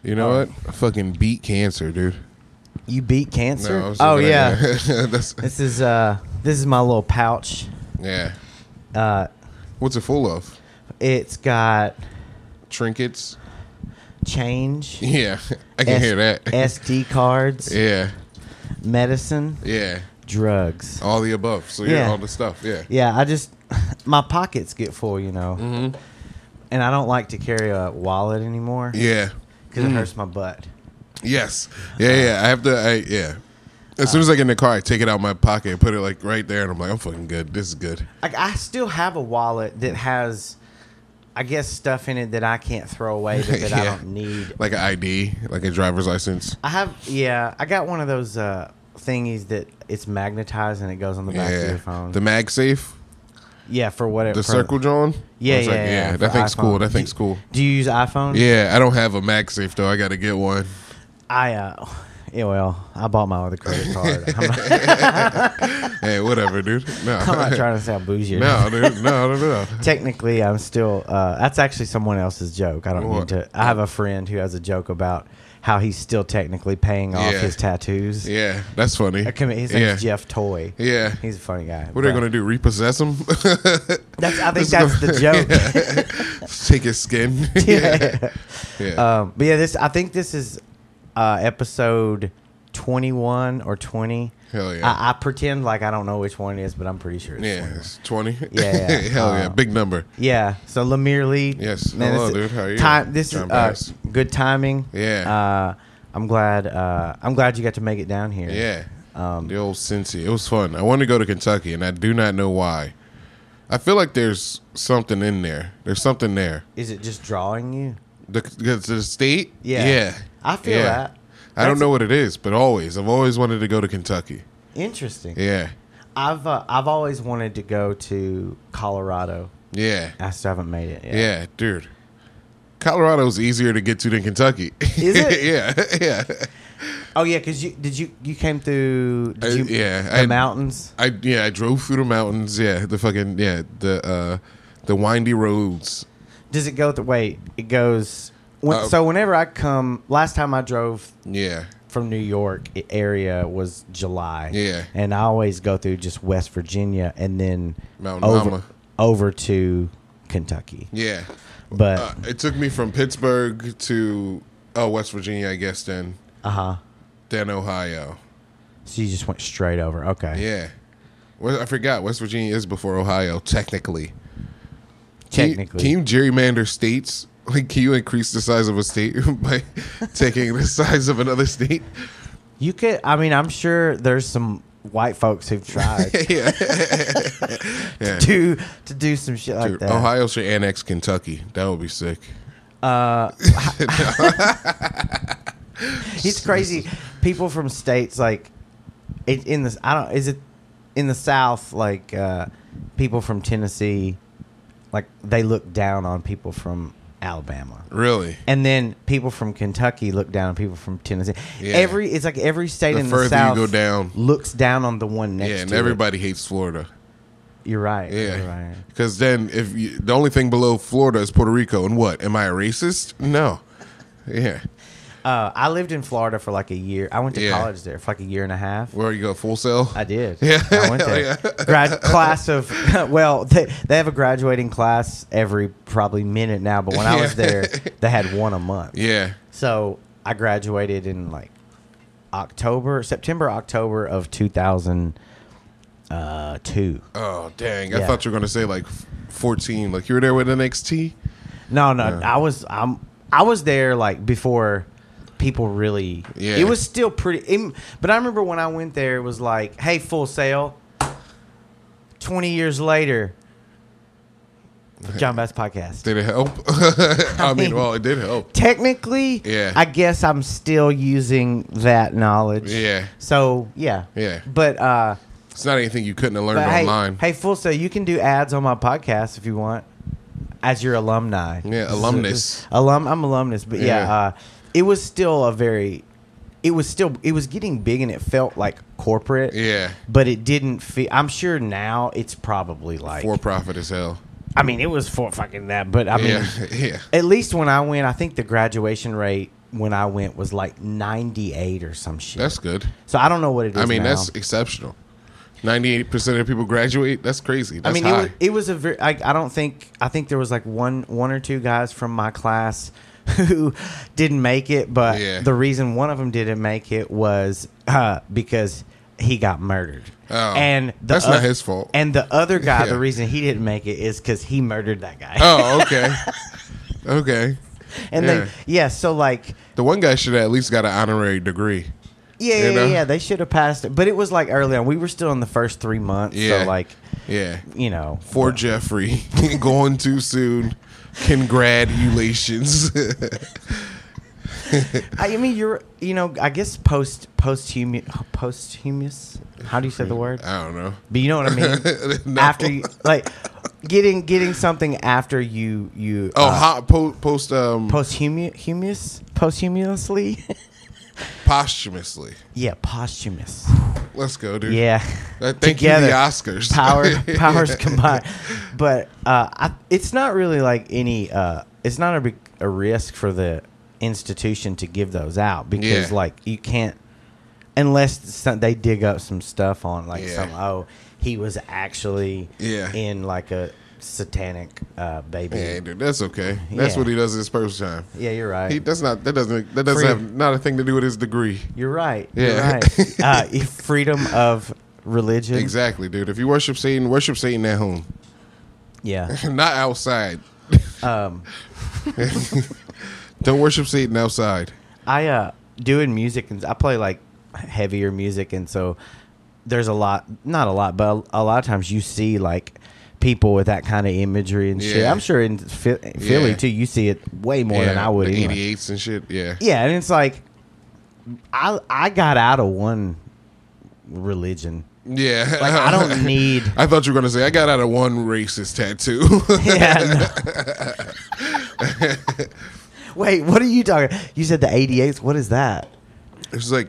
You know what? I fucking beat cancer, dude. You beat cancer? No, oh yeah. This is my little pouch. Yeah. What's it full of? It's got trinkets. Change. Yeah, I can hear that. SD cards. Yeah. Medicine. Yeah. Drugs. All the above. So yeah, all the stuff. Yeah. Yeah, my pockets get full, you know. Mm-hmm. And I don't like to carry a wallet anymore. Yeah. Because it hurts my butt. Yes. Yeah, I have to, yeah. As soon as I get in the car, I take it out of my pocket and put it like right there, and I'm like, I'm fucking good. This is good. I still have a wallet that has, I guess, stuff in it that I can't throw away that I don't need. Like an ID, like a driver's license. I got one of those thingies that it's magnetized and it goes on the back of your phone. The MagSafe? Yeah, for whatever. The Circle John? Yeah. That thing's cool. That thing's cool. Do you use iPhone? Yeah, I don't have a MagSafe though. I got to get one. I bought mine with a credit card. Hey, whatever, dude. No. I'm not trying to sound bougie. No, dude. No. Technically, I'm still. That's actually someone else's joke. I don't mean to. I have a friend who has a joke about how he's still technically paying off his tattoos. Yeah, that's funny. His name's Jeff Toy. Yeah, he's a funny guy. What are they gonna do? Repossess him? I think that's the joke. Take his skin. Yeah. But yeah, I think this is episode 21 or 20. Hell yeah. I pretend like I don't know which one it is, but I'm pretty sure it's 20. It's 20. Yeah. Hell yeah, big number. Yeah. So LeMaire Lee. Yes. Hello, dude. How are you? This is good timing. Yeah. I'm glad you got to make it down here. Yeah. The old Cincy. It was fun. I wanted to go to Kentucky, and I do not know why. I feel like there's something in there. There's something there. Is it just drawing you? The state? Yeah. Yeah. I feel that. I don't know what it is, but I've always wanted to go to Kentucky. Interesting. Yeah. I've always wanted to go to Colorado. Yeah. I still haven't made it yet. Yeah, dude. Colorado's easier to get to than Kentucky. Is it? Yeah. Oh yeah, because you came through the mountains? I drove through the mountains, the windy roads. Does it go it goes so whenever I come, last time I drove from New York area was July. Yeah. And I always go through just West Virginia and then over to Kentucky. Yeah. But it took me from Pittsburgh to West Virginia, I guess then. Then Ohio. So you just went straight over. Okay. Yeah. Well, I forgot West Virginia is before Ohio technically. Can you gerrymander states? Like, can you increase the size of a state by taking the size of another state? You could. I mean, I'm sure there's some white folks who've tried to do some shit like that. Ohio should annex Kentucky. That would be sick. It's crazy. People from states like in the South, like people from Tennessee, like they look down on people from Alabama. Really? And then people from Kentucky look down on people from Tennessee. Yeah. It's like every state in the South further you go down, looks down on the one next to it. Yeah, and everybody hates Florida. You're right. Yeah. You're right. Because then the only thing below Florida is Puerto Rico. And what? Am I a racist? No. Yeah. I lived in Florida for like a year. I went to college there for like a year and a half. Where you go, Full Sail? I did. Yeah. I went there. Class of, well, they have a graduating class every probably minute now, but when I was there, they had one a month. Yeah. So I graduated in like September, October of 2002. Oh, dang. I thought you were going to say like 14. Like you were there with NXT? No. I was there like before people really. Yeah. It was still pretty. But I remember when I went there, it was like, hey, Full Sail. 20 years later, John Bass Podcast. Did it help? I mean, well, it did help. Technically, I guess I'm still using that knowledge. Yeah. So, yeah. Yeah. But it's not anything you couldn't have learned online. Hey, Full Sail, you can do ads on my podcast if you want. As your alumni. Yeah, alumnus. I'm alumnus. But it was still it was getting big and it felt like corporate. Yeah. But it didn't feel, I'm sure now it's probably like. For profit as hell. I mean, it was for fucking that. But I mean, at least when I went, I think the graduation rate when I went was like 98 or some shit. That's good. So I don't know what it is. I mean, now. that's exceptional. 98% of people graduate. That's crazy. That's high. It was a very. I think there was like one or two guys from my class who didn't make it, but the reason one of them didn't make it was because he got murdered. Oh, and that's not his fault. And the other guy, the reason he didn't make it is because he murdered that guy. Oh, okay. Okay. And so like the one guy should have at least got an honorary degree. Yeah. They should have passed it, but it was like early on. We were still in the first 3 months, so like, For Jeffrey, going too soon. Congratulations. I mean, I guess posthumous. How do you say the word? I don't know. But you know what I mean. No. After you like getting something after you. Posthumously. Posthumously. Yeah, posthumous. Let's go, dude. Yeah. Thank you to the Oscars. Powers combined. But it's not really like any. It's not a risk for the institution to give those out because like you can't unless they dig up some stuff on like he was actually in like a satanic baby. Yeah, dude, that's okay. That's what he does in his first time. Yeah, you're right. That doesn't have not a thing to do with his degree. You're right. Yeah. You're right. Freedom of religion. Exactly, dude. If you worship Satan at home. Yeah. Not outside. Don't worship Satan outside. I doing music and I play like heavier music, and so there's not a lot, but a lot of times you see like people with that kind of imagery and shit. I'm sure in Philly too, you see it way more than I would. The 88s and shit. Yeah. Yeah, and it's like I got out of one religion. Yeah. Like I don't need. I thought you were gonna say I got out of one racist tattoo. Yeah. No. Wait, what are you talking? You said the 88s. What is that? It's like,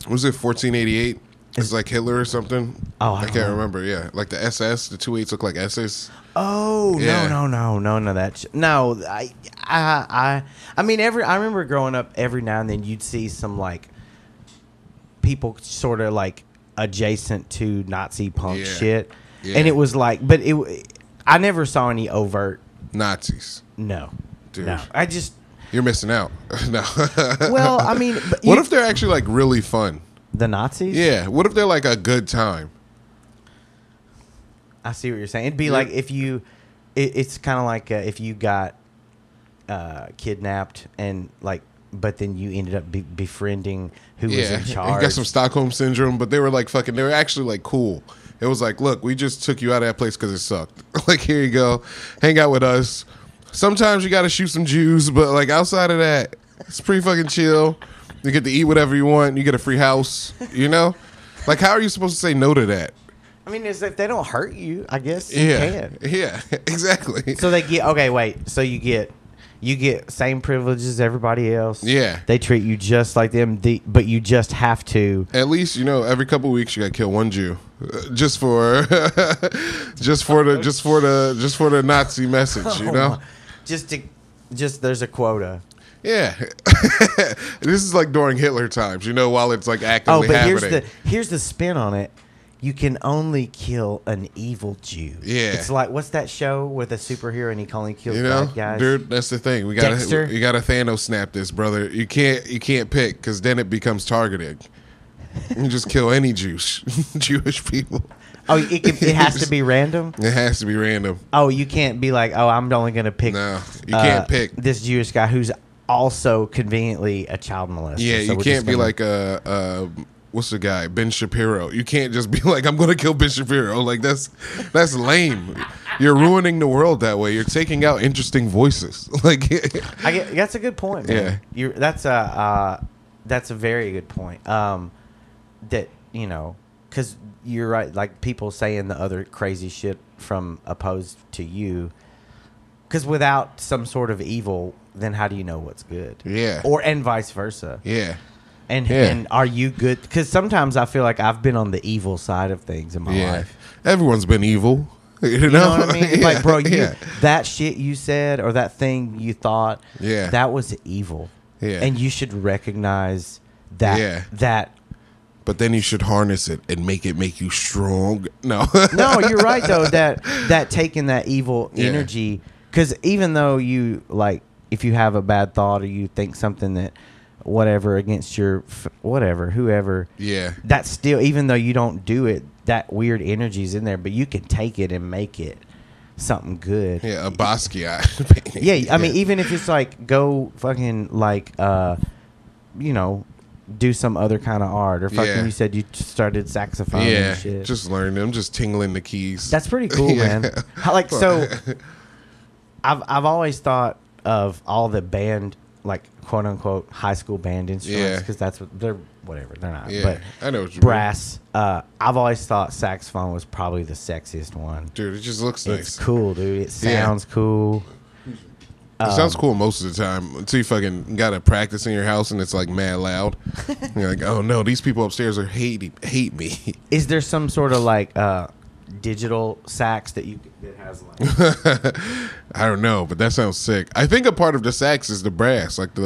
was it 1488? It's like Hitler or something. Oh, I can't remember. Yeah, like the SS. The 28s look like S's. Oh no! That no. I mean, I remember growing up. Every now and then, you'd see some like people sort of like adjacent to Nazi punk shit, and it was like, but I never saw any overt Nazis. No. Dude. No, you're missing out. No. Well, I mean, what if they're actually like really fun? The Nazis? Yeah. What if they're like a good time? I see what you're saying. It'd be like if you, it's kind of like if you got kidnapped and like, but then you ended up befriending who was in charge. You got some Stockholm syndrome, but they were like fucking. They were actually like cool. It was like, look, we just took you out of that place because it sucked. Like, here you go, hang out with us. Sometimes you got to shoot some Jews, but like outside of that, it's pretty fucking chill. You get to eat whatever you want. You get a free house. You know, like how are you supposed to say no to that? I mean, if they don't hurt you, I guess you can. Yeah, exactly. So they get So you get same privileges as everybody else. Yeah, they treat you just like them. But you just have to. At least every couple of weeks you got to kill one Jew, just for the Nazi message. You know. Just there's a quota. Yeah. This is like during Hitler times, while it's like actively happening. Here's the spin on it. You can only kill an evil Jew. Yeah. It's like, what's that show with a superhero and he only kills bad guys? Dude, that's the thing. You gotta Thanos snap this, brother. You can't pick because then it becomes targeted. You can just kill any Jewish people. Oh, it has to be random? It has to be random. Oh, you can't be like, I'm only going to pick. No, you can't pick this Jewish guy who's also conveniently a child molester. Yeah, so you can't be like what's the guy, Ben Shapiro. You can't just be like, I'm going to kill Ben Shapiro. Like that's lame. You're ruining the world that way. You're taking out interesting voices. Like that's a good point, man. Yeah, that's a very good point. That because you're right, like people saying the other crazy shit from opposed to you. Because without some sort of evil, then how do you know what's good? Yeah. And vice versa. Yeah. And are you good? Because sometimes I feel like I've been on the evil side of things in my life. Everyone's been evil. You know what I mean? Like, bro, that shit you said or that thing you thought, that was evil. Yeah. And you should recognize that. Yeah. That. But then you should harness it and make you strong. No. No, you're right though. That taking that evil energy, because even though you like, if you have a bad thought or you think something that, whatever against your whoever. Yeah. That's still, even though you don't do it, that weird energy's in there, but you can take it and make it something good. Yeah, a Basquiat. Yeah, I mean, even if it's like go fucking like, do some other kind of art, or fucking you said you started saxophone and shit. Just learn them, just tingling the keys. That's pretty cool, man. Like, so I've always thought of all the band, like quote unquote high school band instruments, because that's what they're, whatever, they're not. Yeah, but I know what you brass. I've always thought saxophone was probably the sexiest one. Dude, it just looks nice. It's cool, dude. It sounds cool. It sounds cool most of the time until you fucking gotta practice in your house and it's like mad loud. You're like, oh no, these people upstairs are hate me. Is there some sort of like digital sax that has like? I don't know, but that sounds sick. I think a part of the sax is the brass, like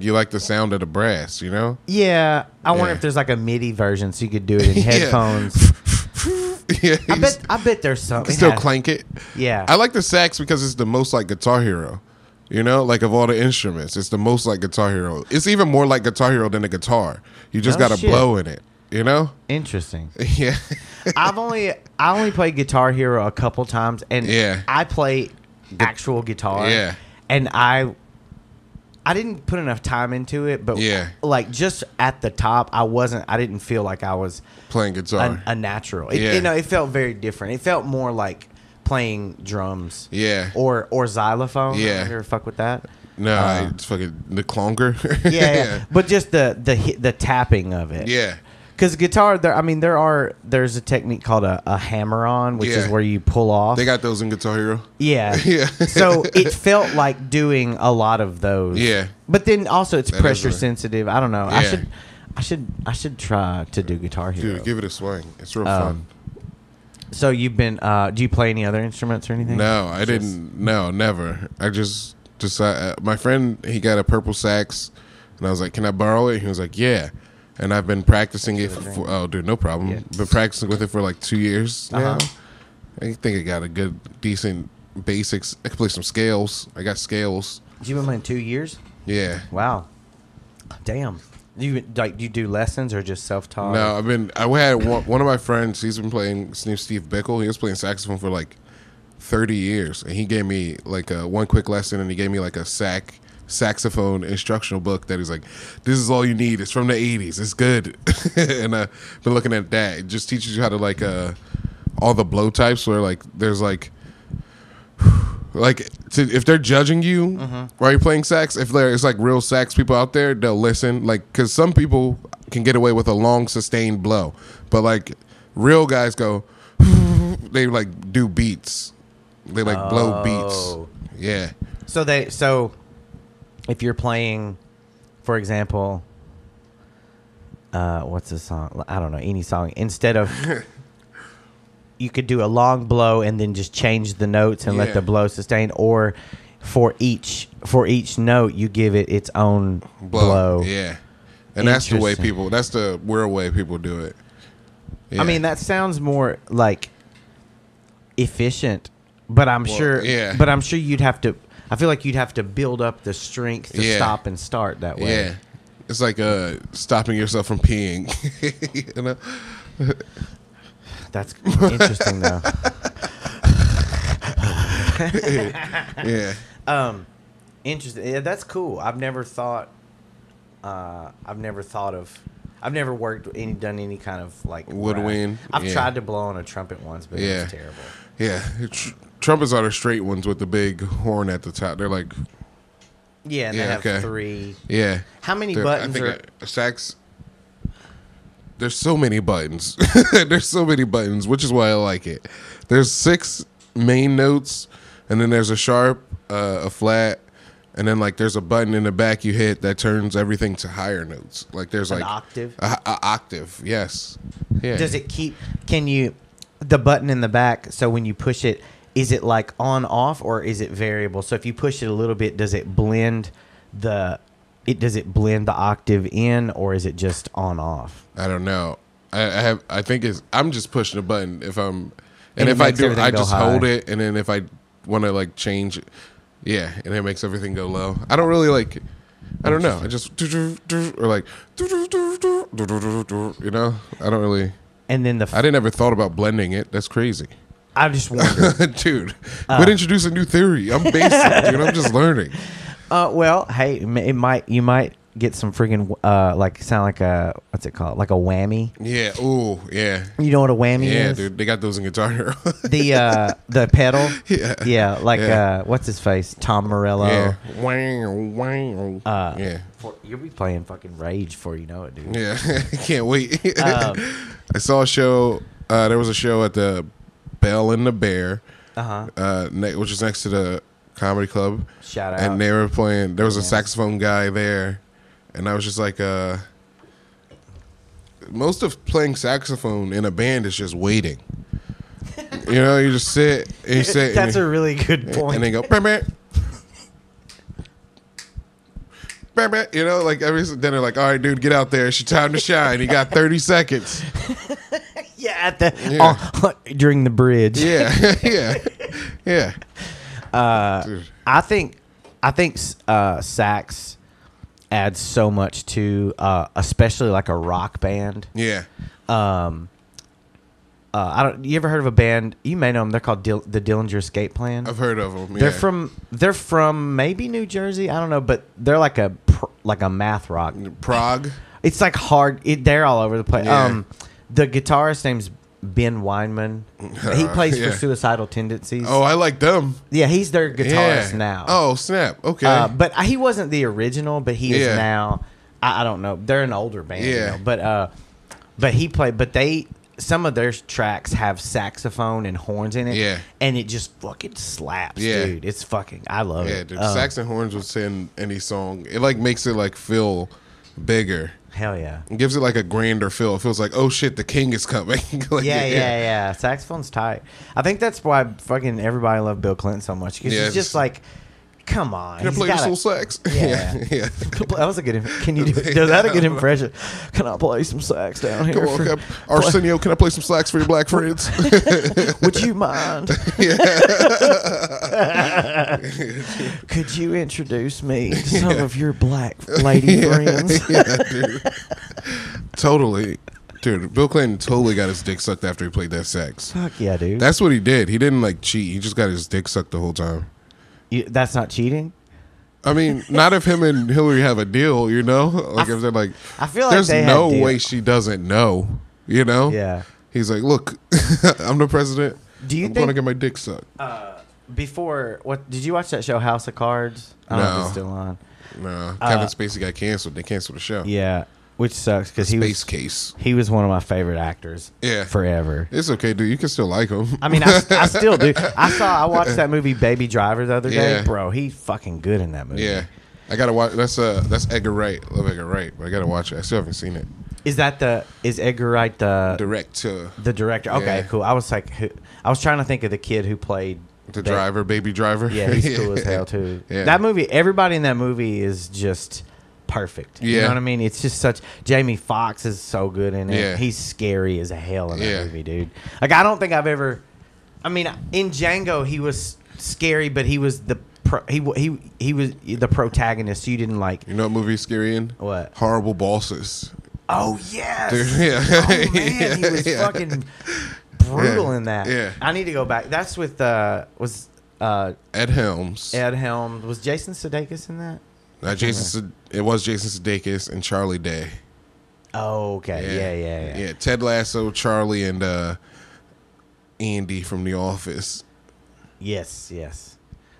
you like the sound of the brass, you know? Yeah, I wonder if there's like a MIDI version so you could do it in headphones. Yeah, I bet there's something. You can still clank it. Yeah, I like the sax because it's the most like Guitar Hero. You know, like of all the instruments, it's the most like Guitar Hero. It's even more like Guitar Hero than a guitar. You just got to blow in it. You know? Interesting. Yeah. I only played Guitar Hero a couple times, and I play actual guitar. Yeah. And I didn't put enough time into it, but like just at the top, I didn't feel like I was playing guitar. A natural. It felt very different. It felt more like playing drums. Yeah. Or xylophone. Yeah. You ever fuck with that? No, it's fucking the clonger. Yeah. But just the tapping of it. Yeah. Because guitar, there's a technique called a hammer-on, which is where you pull off. They got those in Guitar Hero. Yeah. Yeah. So it felt like doing a lot of those. Yeah. But then also it's pressure sensitive. I don't know. Yeah. I should try to do Guitar Hero. Dude, give it a swing. It's real fun. So you've been, do you play any other instruments or anything? No, I didn't. No, never. I just decided, my friend, he got a purple sax, and I was like, can I borrow it? He was like, yeah. And I've been practicing it for, oh, dude, no problem. Yeah. Been practicing with it for like 2 years now. I think I got a good, decent basics. I can play some scales. I got scales. You been playing 2 years? Yeah. Wow. Damn. You do lessons or just self-taught? No, I had one of my friends, he's been playing, his name's Steve Bickle. He was playing saxophone for like 30 years. And he gave me like one quick lesson, and he gave me like a saxophone instructional book that he's like, this is all you need. It's from the 80s. It's good. And I've been looking at that. It just teaches you how to like all the blow types, where like there's like if they're judging you while you're playing sax, if there's like real sax people out there, they'll listen. Like, because some people can get away with a long sustained blow, but like real guys go, they like do beats. They like blow beats. Yeah. So if you're playing, for example, what's the song? I don't know, any song. Instead of, you could do a long blow and then just change the notes and let the blow sustain, or for each note you give it its own blow. Yeah. And that's the way that's the real way people do it. Yeah. I mean, that sounds more like efficient, but I'm sure you'd have to, I feel like you'd have to build up the strength to stop and start that way. Yeah. It's like stopping yourself from peeing. You know? That's interesting, though. Yeah. Interesting. Yeah, that's cool. I've never done any kind of like woodwind. I've tried to blow on a trumpet once, but it was terrible. Yeah. Trumpets are the straight ones with the big horn at the top. They're like, and they have three. Yeah. How many buttons are a sax? There's so many buttons. There's so many buttons, which is why I like it. There's 6 main notes, and then there's a sharp, a flat, and then like there's a button in the back you hit that turns everything to higher notes. Like there's an like octave. A octave, yes. Yeah. Does it keep? Can you? The button in the back. So when you push it, is it like on off, or is it variable? So if you push it a little bit, does it blend the does it blend the octave in, or is it just on off? I don't know. I think I'm just pushing a button if I'm, and if I do, I just hold it, and then if I want to like change it, yeah, and it makes everything go low. I don't really like. I don't know. I just or like you know. I don't really. And then I didn't ever thought about blending it. That's crazy. I just wonder, dude. Quit introducing new theory. I'm basic, dude. I'm just learning. Well, hey, you might get some freaking like sound like a what's it called? Like a whammy. Yeah. Ooh. Yeah. You know what a whammy is? Yeah, dude. They got those in Guitar Hero. the pedal. Yeah. Yeah. Like what's his face? Tom Morello. Yeah. Wang. Yeah. You'll be playing fucking Rage before you know it, dude. Yeah. Can't wait. I saw a show. There was a show at the Bell and the Bear. Which is next to the comedy club. Shout out. And they were playing. There was a saxophone guy there. And I was just like, most of playing saxophone in a band is just waiting. You know, you just sit. And you sit. That's a really good point. And they go, bam, bam. Bam, bam. You know, like then they're like, all right, dude, get out there. It's your time to shine. You got 30 seconds. Yeah, during the bridge. Yeah, yeah. I think sax adds so much to especially like a rock band. Yeah. You ever heard of a band? You may know them. They're called the Dillinger Escape Plan. I've heard of them. Yeah. They're from maybe New Jersey. I don't know, but they're like a math rock. Prague. It's like hard. They're all over the place. Yeah. The guitarist name's Ben Weinman. He plays for Suicidal Tendencies. Oh, I like them. Yeah, he's their guitarist now. Oh, snap. Okay. But he wasn't the original, but he is now. I don't know. They're an older band. Yeah. You know, but he played. But some of their tracks have saxophone and horns in it. Yeah. And it just fucking slaps, Yeah. dude. It's fucking. I love it. Yeah, dude. Sax and horns would say in any song. It like makes it like feel bigger. Hell yeah. It gives it like a grander feel. It feels like, oh shit, the king is coming. Like, yeah. Saxophone's tight. I think that's why fucking everybody loved Bill Clinton so much. Because he's just like, come on. Can I play some sax? Yeah. That was a good. Can you do that? A good impression? Can I play some sax down here? Come on, Arsenio, can I play some sax for your black friends? Would you mind? Yeah. Could you introduce me to some of your black lady friends? Yeah, dude. Totally. Dude, Bill Clinton totally got his dick sucked after he played that sax. Fuck yeah, dude. That's what he did. He didn't like cheat. He just got his dick sucked the whole time. That's not cheating? I mean, not if him and Hillary have a deal, you know? Like, if they're like, I feel like there's no way she doesn't know, you know? Yeah. He's like, look, I'm the president. I'm going to get my dick sucked. Did you watch that show House of Cards? I don't know if it's still on. No. Kevin Spacey got canceled. They canceled the show. Yeah. Which sucks because he was one of my favorite actors. Yeah, forever. It's okay, dude. You can still like him. I mean, I still do. I watched that movie Baby Driver the other day, bro. He's fucking good in that movie. Yeah, I gotta watch. That's Edgar Wright. Love Edgar Wright, but I gotta watch it. I still haven't seen it. Is Edgar Wright the director? The director. Okay, cool. I was trying to think of the kid who played the driver, Baby Driver. Yeah, he's cool as hell too. Yeah. That movie. Everybody in that movie is just perfect. Yeah. You know what I mean? It's just such. Jamie Foxx is so good in it. Yeah. He's scary as hell in that movie, dude. Like, I don't think I've ever. I mean, in Django, he was scary, but he was he was the protagonist. You didn't like. You know what movie he's scary in? What? Horrible Bosses. Oh yes. Dude, yeah. Oh man, he was fucking brutal in that. Yeah. I need to go back. That's with Ed Helms. Ed Helms. Was Jason Sudeikis in that? It was Jason Sudeikis and Charlie Day. Oh, okay. Yeah. Yeah, Ted Lasso, Charlie, and Andy from The Office. Yes.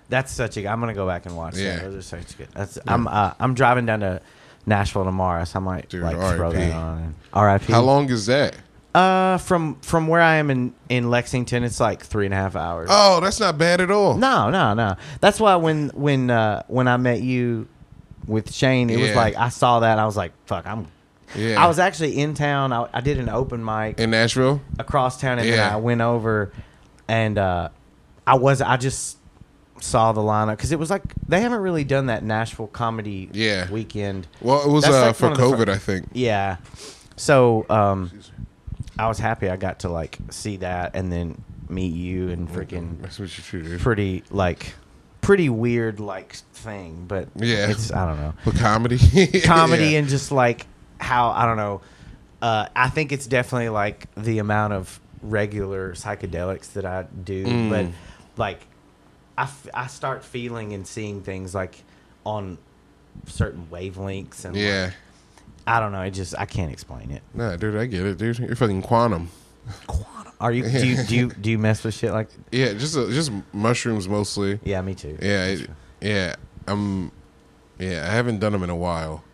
That's such a. I'm gonna go back and watch that. Those are such good. Yeah. I'm driving down to Nashville tomorrow, so I might throw that on. R.I.P. How long is that? From where I am in Lexington, it's like 3.5 hours. Oh, that's not bad at all. No. That's why when I met you with Shane, it was like I saw that, and I was like, fuck, I was actually in town. I did an open mic in Nashville across town, and then I went over, and saw the lineup because it was like they haven't really done that Nashville comedy weekend. Well, it was like for COVID, I think. Yeah. So I was happy I got to like see that and then meet you and freaking. That's what you should do. Pretty weird like thing, but it's I don't know. But comedy, and just like how I don't know. I think it's definitely like the amount of regular psychedelics that I do, but like I start feeling and seeing things like on certain wavelengths and like, I don't know. I can't explain it. Nah, dude, I get it, dude. You're fucking quantum. Are you? Do you mess with shit like? Yeah, just mushrooms mostly. Yeah, me too. Yeah. I haven't done them in a while,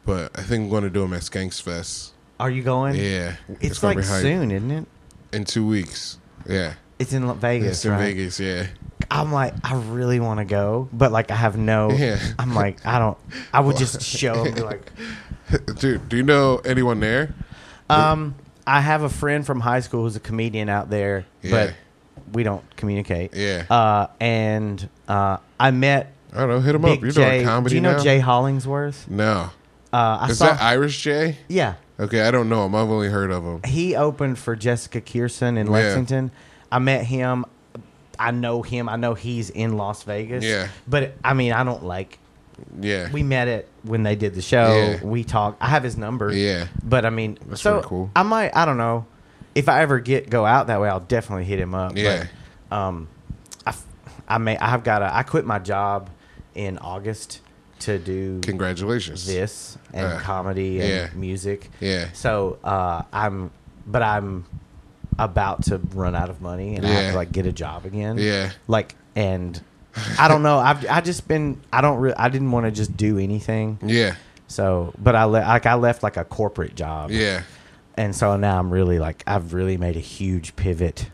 but I think I'm going to do them at Skanks Fest. Are you going? Yeah, it's like soon, isn't it? In 2 weeks. Yeah. It's in Vegas. It's in Vegas. Yeah. I'm like, I really want to go, but like, I have no. Yeah. I'm like, I don't. I would just show and be like, dude, do you know anyone there? I have a friend from high school who's a comedian out there, but we don't communicate. Yeah. And I met. I don't know. Hit him up. You're doing comedy now. Do you know Jay Hollingsworth? No. Is that Irish Jay? Yeah. Okay, I don't know him. I've only heard of him. He opened for Jessica Kierson in Lexington. I met him. I know him. I know he's in Las Vegas. Yeah. But I mean, I don't like. Yeah. We met it when they did the show. Yeah. We talked. I have his number. Yeah. But I mean, that's pretty cool. I might. I don't know. If I ever go out that way, I'll definitely hit him up. Yeah. But, I quit my job in August to do. Congratulations. This and comedy and music. Yeah. So I'm about to run out of money and I have to like get a job again. Yeah. Like and. I don't know. I didn't want to just do anything. Yeah. So, but I left like a corporate job. Yeah. And so now I'm really like I've really made a huge pivot.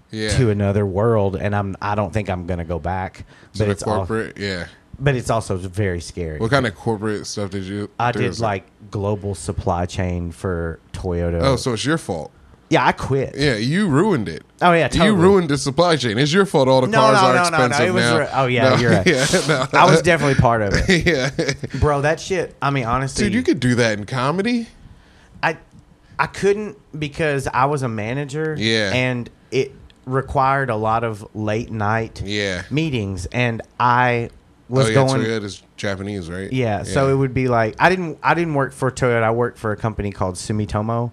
Yeah. To another world, and I don't think I'm gonna go back. But it's corporate. But it's also very scary. What kind of corporate stuff did you? I did like global supply chain for Toyota. Oh, so it's your fault. Yeah, I quit. Yeah, you ruined it. Oh yeah, totally. You ruined the supply chain. It's your fault. All the cars are expensive it was now. You're right. Yeah, I was definitely part of it. Yeah, bro, that shit. I mean, honestly, dude, you could do that in comedy. I couldn't because I was a manager. Yeah, and it required a lot of late night. Meetings, and I was going. Toyota's Japanese, right? Yeah, so it would be like I didn't work for Toyota. I worked for a company called Sumitomo.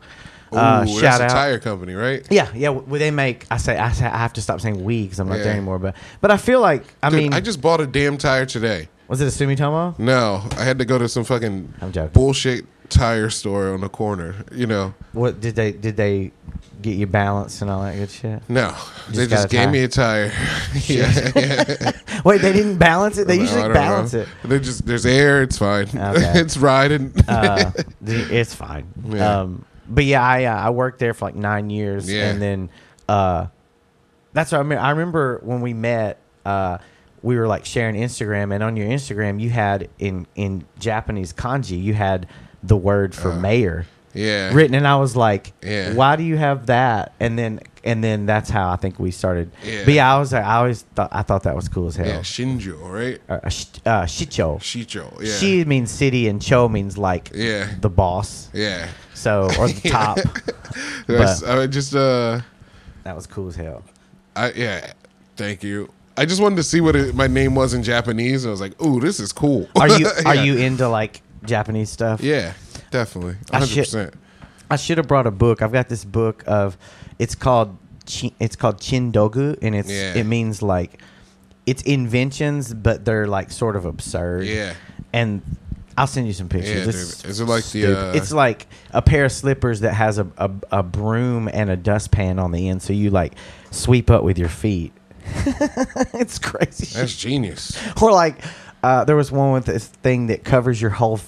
Ooh, that's a tire company, right? Yeah. Well, they make. I have to stop saying we because I'm not there anymore. But I feel like Dude, I just bought a damn tire today. Was it a Sumitomo? No, I had to go to some fucking bullshit tire store on the corner. You know what? Did they get you balanced and all that good shit? No, they just gave me a tire. Yeah. Wait, they didn't balance it. They usually balance it. They just there's air. It's fine. Okay. It's riding. It's fine. Yeah. But yeah, I worked there for like 9 years, and then that's what I mean. I remember when we met, we were like sharing Instagram, and on your Instagram, you had in Japanese kanji, you had the word for mayor written, and I was like, why do you have that? And then that's how I think we started. Yeah. But yeah, I thought that was cool as hell. Yeah, Shinjo, right? Shicho. Shicho. Yeah. Shi means city, and cho means like the boss. Yeah. So or the top. I just that was cool as hell. Thank you. I just wanted to see what my name was in Japanese. And I was like, "Ooh, this is cool." Are you into like Japanese stuff? Yeah, definitely, 100%. I should have brought a book. I've got this book it's called Chindogu, and it means like it's inventions, but they're like sort of absurd. Yeah, and I'll send you some pictures. Yeah, dude. Is it like the? It's like a pair of slippers that has a broom and a dustpan on the end, so you like sweep up with your feet. It's crazy. That's genius. Or like, there was one with this thing that covers your whole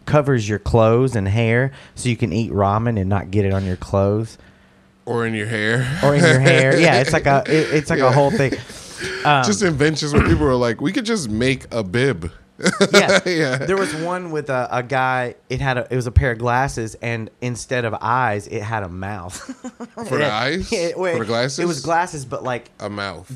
covers your clothes and hair, so you can eat ramen and not get it on your clothes. Or in your hair. Yeah, it's like a whole thing. Just inventions where people are like, we could just make a bib. Yeah. There was one with a guy. It was a pair of glasses, and instead of eyes, it had a mouth. For the eyes? For the glasses? It was glasses, but like a mouth.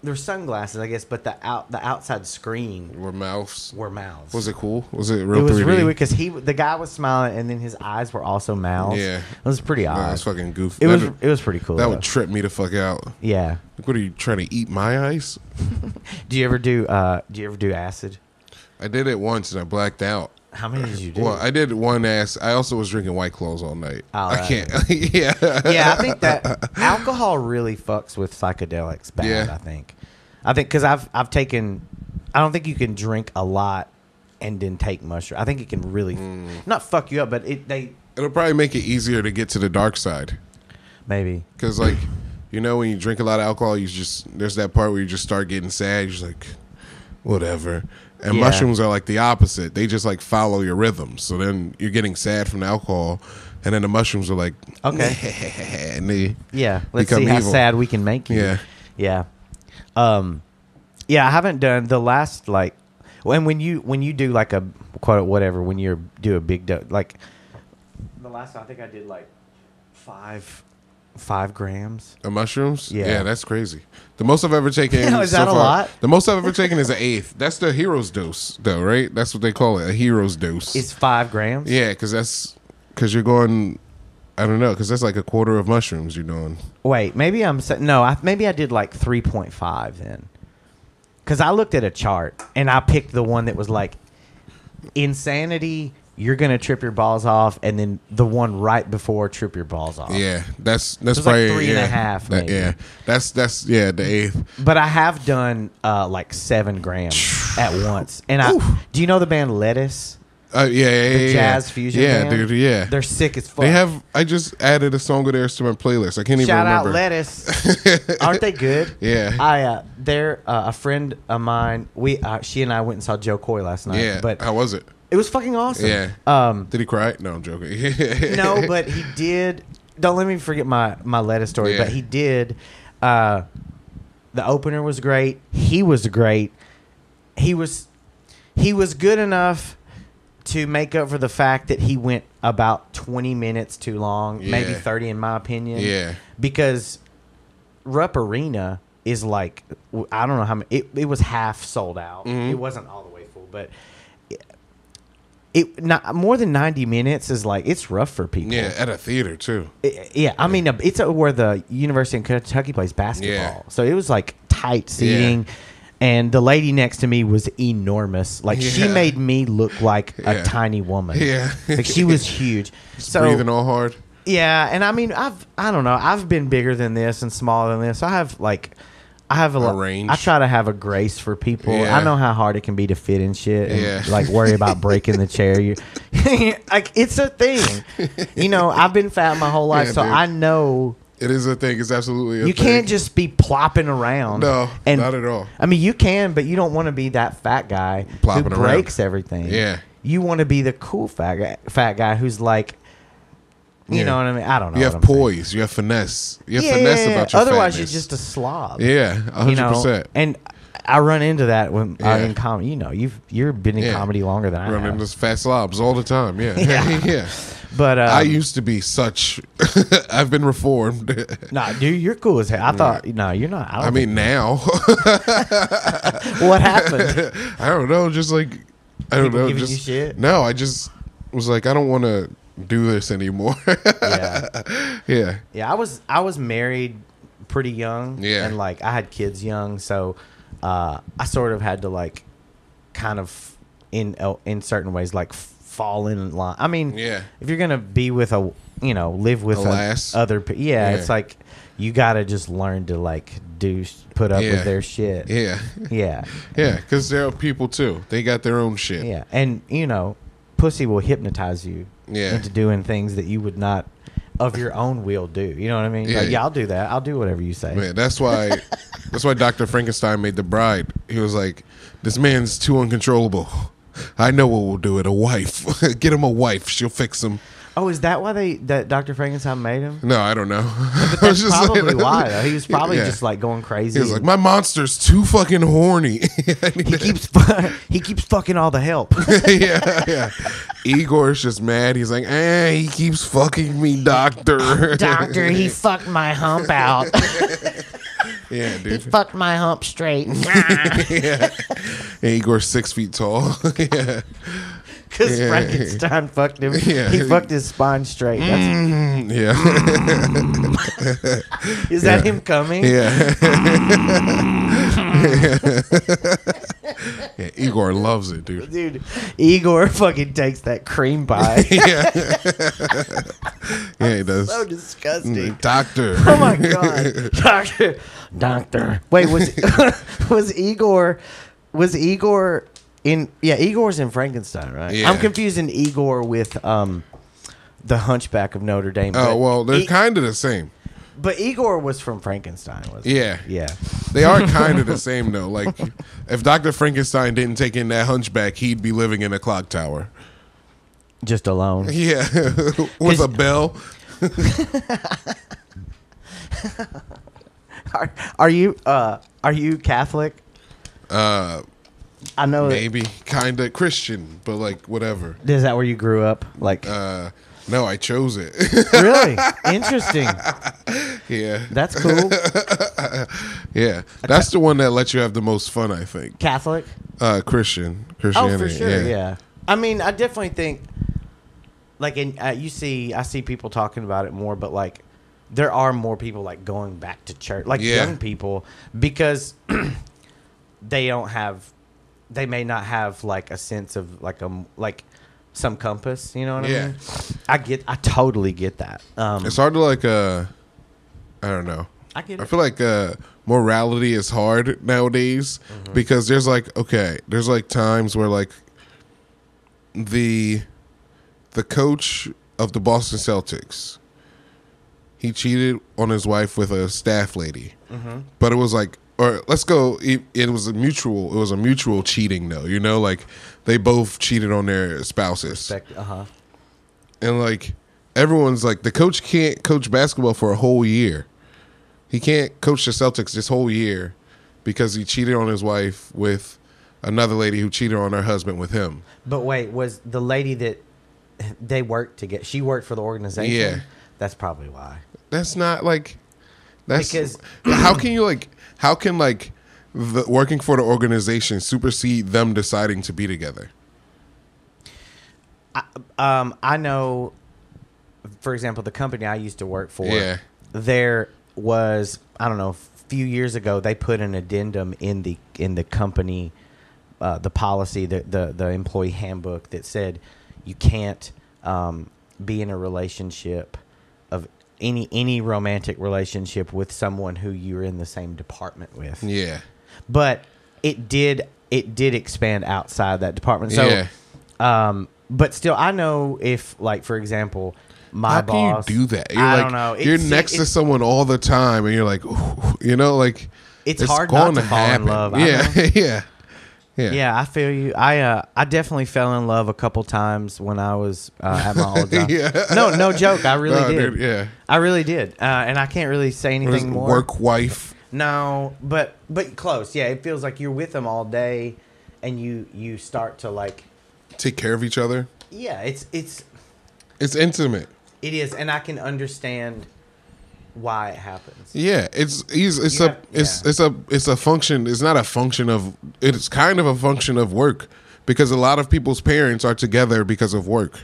There were sunglasses, I guess, but the outside screen were mouths. Was it cool? Was it real? It was 3D? really weird because the guy was smiling and then his eyes were also mouths. Yeah, it was pretty odd. It was fucking goofy. It was pretty cool. That would trip me the fuck out. Yeah. Like, what are you trying to eat my eyes? Do you ever do acid? I did it once and I blacked out. How many did you do? Well, I did one ass. I also was drinking White Claws all night. Oh, I can't. Yeah. Yeah, I think that alcohol really fucks with psychedelics bad. Yeah. I think because I've taken. I don't think you can drink a lot and then take mushroom. I think it can really not fuck you up, but it'll probably make it easier to get to the dark side. Maybe because like when you drink a lot of alcohol, there's that part where you just start getting sad. You're just like, whatever. And mushrooms are like the opposite. They just like follow your rhythms. So then you're getting sad from the alcohol, and then the mushrooms are like, okay, and they let's see how evil. sad we can make you. Yeah. I haven't done the last like when you do like a quote whatever when you do a big like the last time I think I did like 5 grams of mushrooms. Yeah, that's crazy. The most I've ever taken is that a lot? The most I've ever taken is an eighth. That's the hero's dose, though, right? That's what they call it, a hero's dose. It's 5 grams. Yeah, because you're going. I don't know, because that's like a quarter of mushrooms you're doing. Wait, maybe maybe I did like 3.5 then, because I looked at a chart and I picked the one that was like insanity. You're gonna trip your balls off, and then the one right before trip your balls off. Yeah, that's so probably like 3.5. Maybe. That's the eighth. But I have done like 7 grams at once. And do you know the band Lettuce? The jazz fusion band? Dude, yeah. They're sick as fuck. I just added a song of theirs to my playlist. I can't even remember. Shout out Lettuce. Aren't they good? Yeah. They're a friend of mine. She and I went and saw Joe Coy last night. Yeah. But how was it? It was fucking awesome. Yeah. Did he cry? No, I'm joking. No, but he did. Don't let me forget my Lettuce story. But he did. The opener was great. He was great. He was good enough to make up for the fact that he went about 20 minutes too long, maybe 30 in my opinion. Yeah. Because Rupp Arena is like, I don't know how many, it was half sold out. Mm-hmm. It wasn't all the way full, but not more than 90 minutes is like, it's rough for people. Yeah, at a theater too. I mean, it's where the University of Kentucky plays basketball. Yeah. So it was like tight seating. Yeah. And the lady next to me was enormous. Like she made me look like a tiny woman. Yeah. Like she was huge. So breathing all hard. Yeah, and I mean I don't know. I've been bigger than this and smaller than this. I have a range. I try to have a grace for people. Yeah. I know how hard it can be to fit in shit and like worry about breaking the chair. Like it's a thing. I've been fat my whole life, so dude. I know it is a thing. It's absolutely a thing. You can't just be plopping around. No, not at all. I mean, you can, but you don't want to be that fat guy who breaks everything. Yeah. You want to be the cool fat guy who's like, you know what I mean? I don't know. You have poise. You have finesse. You have finesse about your Otherwise, fatness. you're just a slob. Yeah, 100%. And I run into that when in comedy. You've been in comedy longer than I have. Run into fat slobs all the time. Yeah. Yeah. But I used to be such. I've been reformed. Nah, dude, you're cool as hell. I thought, no, you're not. I mean, now. What happened? I don't know. Just like I don't know. Giving you shit? No, I just was like, I don't want to do this anymore. Yeah. I was married pretty young. Yeah. And like I had kids young, so I sort of had to like kind of in certain ways like fall in line. I mean, if you're gonna be with live with other people, it's like you gotta just learn to like put up with their shit. Yeah, because there are people too. They got their own shit. Yeah, and pussy will hypnipnotize you into doing things that you would not of your own will do. You know what I mean? Like, I'll do that. I'll do whatever you say. Man, that's why Dr. Frankenstein made The Bride. He was like, this man's too uncontrollable. I know what will do it. A wife. Get him a wife. She'll fix him. Oh, is that why that Dr. Frankenstein made him? No, I don't know. But that's probably why, though. He was probably just like going crazy. He was like, my monster's too fucking horny. He keeps fucking all the help. Yeah. Igor's just mad. He's like, he keeps fucking me, doctor. Doctor, he fucked my hump out. Yeah, dude. He fucked my hump straight. Yeah. Igor's 6 feet tall. Yeah. Because Frankenstein fucked him. Yeah. He fucked his spine straight. Yeah. Is that him coming? Yeah. Yeah. Igor loves it, dude. Dude, Igor fucking takes that cream pie. Yeah. Yeah, he does. So disgusting. Doctor. Oh my god. Doctor. Wait, was Igor in Igor's in Frankenstein, right? Yeah. I'm confusing Igor with the Hunchback of Notre Dame. Oh, well, they're kind of the same. But Igor was from Frankenstein, wasn't he? Yeah. Yeah. They are kind of the same, though. Like, if Dr. Frankenstein didn't take in that hunchback, he'd be living in a clock tower. Just alone. Yeah. With a bell. Are you Catholic? I know maybe kind of Christian, but like whatever. Is that where you grew up? Like, no, I chose it. Really interesting. Yeah, that's cool. Yeah, that's the one that lets you have the most fun, I think. Catholic, Christianity. Oh, for sure. Yeah. I mean, I definitely think, like, I see people talking about it more, but like, there are more people like going back to church, like young people, because they may not have like a sense of like some compass, you know what I mean? I totally get that. It's hard to like I don't know. I get it. I feel like morality is hard nowadays because there's like times where like the coach of the Boston Celtics, he cheated on his wife with a staff lady, but it was like, or let's go. It was a mutual cheating, though. You know, like they both cheated on their spouses. And like everyone's like, the coach can't coach basketball for a whole year. He can't coach the Celtics this whole year because he cheated on his wife with another lady who cheated on her husband with him. But wait, was the lady that they worked to get? She worked for the organization. Yeah, that's probably why. That's not like that's because how can the working for the organization supersede them deciding to be together? I know, for example, the company I used to work for. Yeah. There was, I don't know, a few years ago they put an addendum in the company, the policy, the employee handbook that said you can't be in a relationship of any romantic relationship with someone who you're in the same department with. Yeah. But it did expand outside that department. So but still, I know if, like, for example, my boss. How can you do that? You're I like, don't know. You're next to someone all the time, and you're like, ooh, you know, like it's hard not to fall in love. Yeah. Yeah, I feel you. I definitely fell in love a couple times when I was at my old job. No joke. I really did. Dude, yeah, I really did. And I can't really say anything more. Work wife. No, but close. Yeah, it feels like you're with them all day, and you start to like take care of each other. Yeah, it's intimate. It is, and I can understand why it happens. Yeah, it's a function. It's not a function of. It's kind of a function of work because a lot of people's parents are together because of work.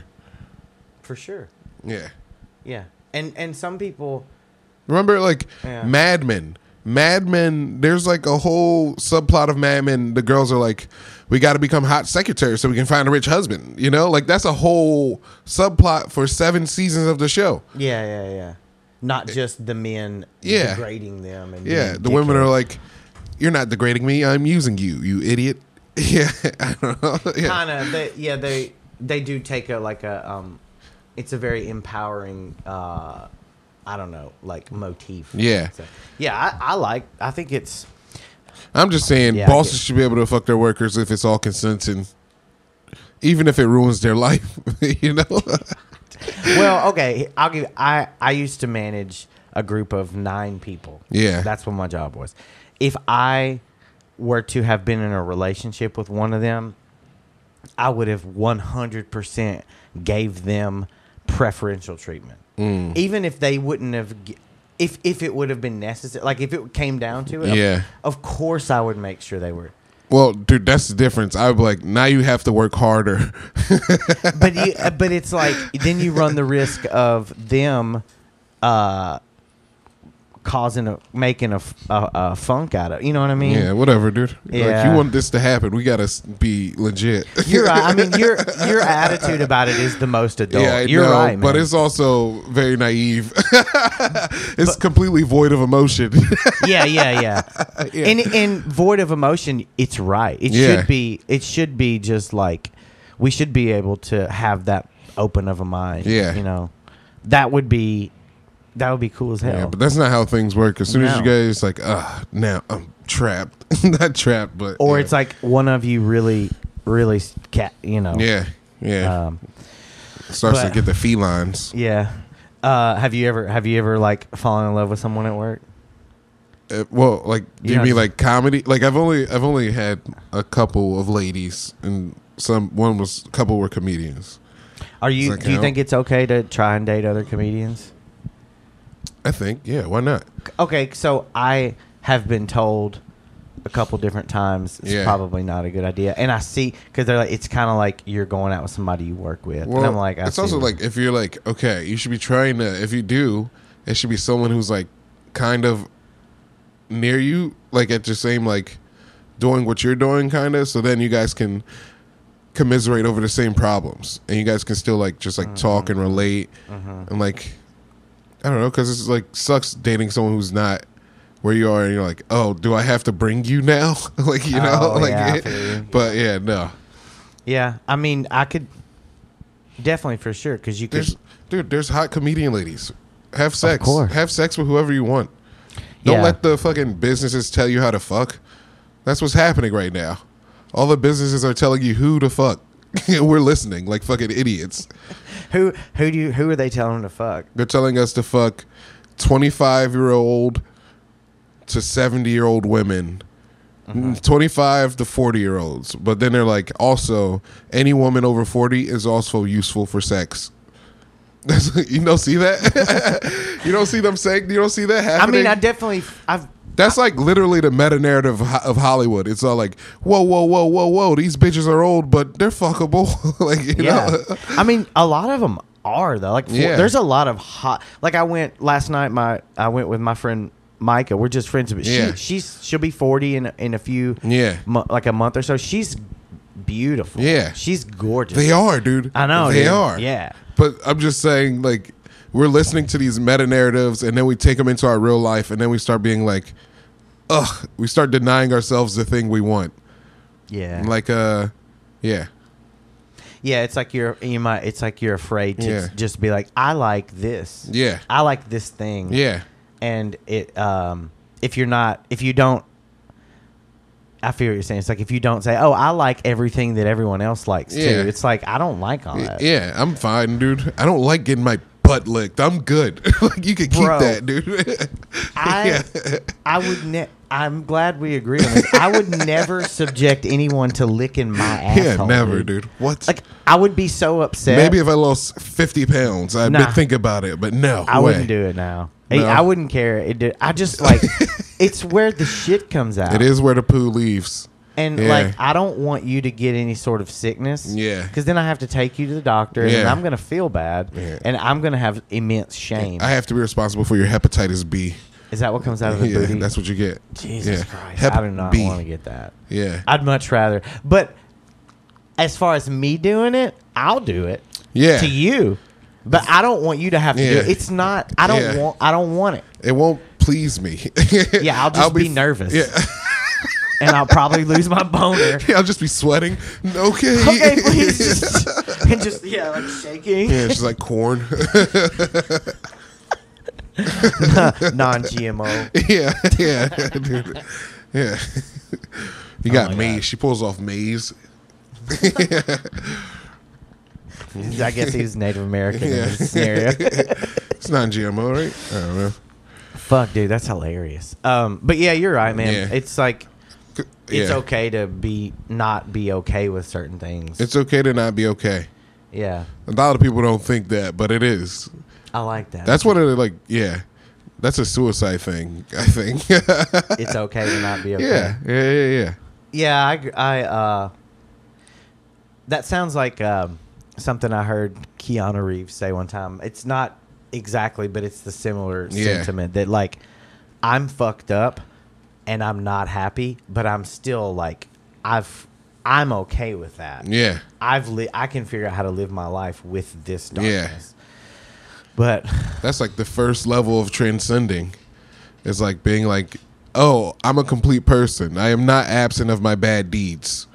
For sure. Yeah. Yeah, and some people remember like Mad Men. Mad Men, there's like a whole subplot of Mad Men. The girls are like, we got to become hot secretaries so we can find a rich husband. You know, like that's a whole subplot for 7 seasons of the show. Yeah. Not just the men degrading them. And the women are like, you're not degrading me. I'm using you, you idiot. Yeah, I don't know. Kind of. They do take it's a very empowering. I don't know, like motif. Yeah. So, I think it's. I'm just saying, bosses should be able to fuck their workers if it's all consenting, even if it ruins their life. You know. Well, okay. I used to manage a group of 9 people. Yeah. That's what my job was. If I were to have been in a relationship with one of them, I would have 100% gave them preferential treatment. Even if they wouldn't have, if it would have been necessary, like if it came down to it, of course I would make sure they were. Well, dude, that's the difference. I would be like, now you have to work harder. but it's like then you run the risk of them making a funk out of it. You know what I mean? Yeah, whatever, dude. Yeah. Like, you want this to happen, we gotta be legit. You're right. I mean, your attitude about it is the most adult. Yeah, You're right, man. But it's also very naive. It's completely void of emotion. Yeah. And void of emotion, it's right. It should be just like we should be able to have that open of a mind. Yeah. You know, that would be cool as hell. Yeah, but that's not how things work. As soon as you guys like, now I'm trapped. Not trapped, but or it's like one of you really, really, you know. Yeah. Starts to get the felines. Yeah. Have you ever like fallen in love with someone at work? Well, like, do you mean like comedy? Like, I've only had a couple of ladies, and a couple were comedians. Do you think it's okay to try and date other comedians? I think, yeah, why not? Okay, so I have been told a couple different times it's probably not a good idea, and I see because they're like it's kind of like you're going out with somebody you work with, and I'm like, it's also like if you're like, okay, you should be trying to. If you do, it should be someone who's like kind of near you, like at the same like doing what you're doing, kind of. So then you guys can commiserate over the same problems, and you guys can still like just like talk and relate, and like. I don't know, because it's like sucks dating someone who's not where you are, and you're like, oh, do I have to bring you now? Like, you know, but yeah, no. Yeah, I mean, I could definitely for sure because you could. There's hot comedian ladies. Have sex. Of course. Have sex with whoever you want. Don't let the fucking businesses tell you how to fuck. That's what's happening right now. All the businesses are telling you who to fuck. We're listening like fucking idiots. Who are they telling to fuck? They're telling us to fuck 25-year-old to 70-year-old women, 25 to 40-year-olds. But then they're like, also, any woman over 40 is also useful for sex. You don't see that? You don't see them saying? You don't see that happening? I mean, That's like literally the meta narrative of Hollywood. It's all like, whoa, these bitches are old, but they're fuckable. Like, you know? I mean, a lot of them are though. Like, there's a lot of hot. Like, I went last night. I went with my friend Micah. We're just friends, but she'll be 40 in a few like a month or so. She's beautiful. Yeah, she's gorgeous. They are, dude. I know they are. Yeah, but I'm just saying, like, we're listening to these meta narratives, and then we take them into our real life, and then we start being like, ugh, we start denying ourselves the thing we want. Yeah. Like, yeah. Yeah, it's like you're afraid to just be like, I like this. Yeah. I like this thing. Yeah. And if you don't, I feel what you're saying. It's like if you don't say, oh, I like everything that everyone else likes too. It's like, I don't like all that. Yeah, I'm fine, dude. I don't like getting my butt licked. I'm good. Like, you can keep that, dude. I'm glad we agree on this. I would never subject anyone to licking my asshole. Yeah, never, dude. What? Like, I would be so upset. Maybe if I lost 50 pounds, I'd think about it, but no. I wouldn't do it now. No. I wouldn't care. I just like, it's where the shit comes out. It is where the poo leaves. And like, I don't want you to get any sort of sickness. Yeah. Because then I have to take you to the doctor, and I'm going to feel bad, and I'm going to have immense shame. I have to be responsible for your hepatitis B. Is that what comes out of the booty? That's what you get. Jesus Christ. I do not want to get that. Yeah. I'd much rather. But as far as me doing it, I'll do it. Yeah. To you. But I don't want you to have to do it. It's not. I don't want it. It won't please me. Yeah, I'll just be nervous. Yeah. And I'll probably lose my boner. Yeah, I'll just be sweating. Okay. Okay, please. Just like shaking. Yeah, it's just like corn. Non-GMO. Yeah, dude. Yeah. You got maize. God. She pulls off maize. I guess he was Native American in this scenario. It's non-GMO, right? I don't know. Fuck, dude, that's hilarious. But yeah, you're right, man. Yeah. It's like it's okay to not be okay with certain things. It's okay to not be okay. Yeah. A lot of people don't think that, but it is. I like that. That's what it like. Yeah. That's a suicide thing, I think. It's okay to not be okay. Yeah. Yeah, that sounds like something I heard Keanu Reeves say one time. It's not exactly, but it's the similar sentiment that, like, I'm fucked up and I'm not happy, but I'm still, like, I'm okay with that. Yeah. I can figure out how to live my life with this darkness. But that's like the first level of transcending. It's like being like, oh, I'm a complete person. I am not absent of my bad deeds.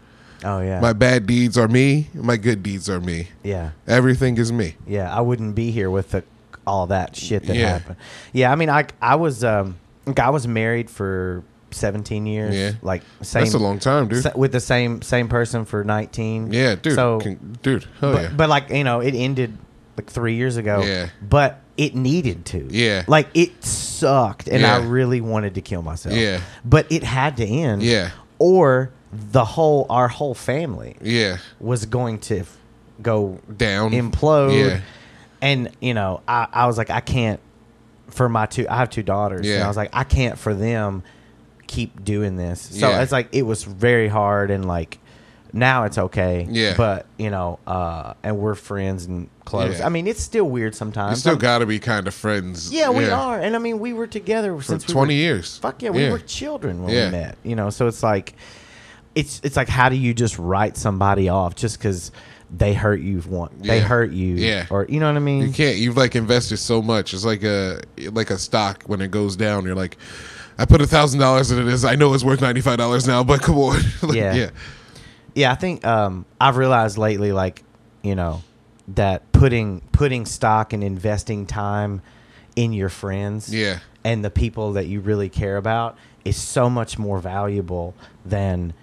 Oh, yeah. My bad deeds are me. My good deeds are me. Yeah. Everything is me. Yeah, I wouldn't be here with all that shit that happened. Yeah, I mean, I was married for 17 years. Yeah. Like, that's a long time, dude. With the same person for 19. Yeah, dude. So, But like, you know, it ended like 3 years ago. Yeah. But it needed to. Yeah. Like, it sucked, and I really wanted to kill myself. Yeah. But it had to end. Yeah. Or our whole family. Yeah. Was going to go down, implode. Yeah. And, you know, I was like, I can't for I have 2 daughters. Yeah. And I was like, I can't for them keep doing this. So it's like, it was very hard, and like, now it's okay. Yeah. But, you know, and we're friends and close. Yeah. I mean, it's still weird sometimes. You still got to be kind of friends. Yeah, we are. And I mean, we were together for since 20 years. Fuck yeah, we were children when we met. You know, so it's like, it's like, how do you just write somebody off just because they hurt you they hurt you, or you know what I mean? You can't. You've like invested so much. It's like a stock when it goes down. You're like, I put $1,000 into this. I know it's worth $95 now, but come on. Like, yeah. I think I've realized lately, like, you know, that putting stock and investing time in your friends, and the people that you really care about is so much more valuable than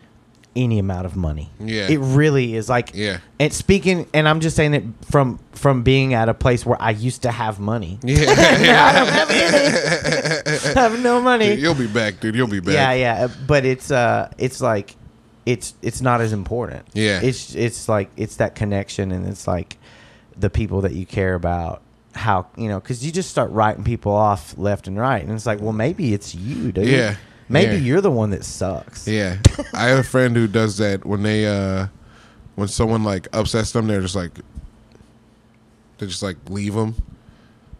any amount of money. Yeah. It really is. Like, and I'm just saying it from being at a place where I used to have money. Yeah. I don't have any. I have no money. Dude, you'll be back, dude. You'll be back. Yeah. But it's like, it's not as important. Yeah. It's like, it's that connection, and it's like the people that you care about. How, you know, because you just start writing people off left and right, and it's like, well, maybe it's you, dude. Yeah. Maybe you're the one that sucks. Yeah. I have a friend who does that when when someone like upsets them, they just like leave them.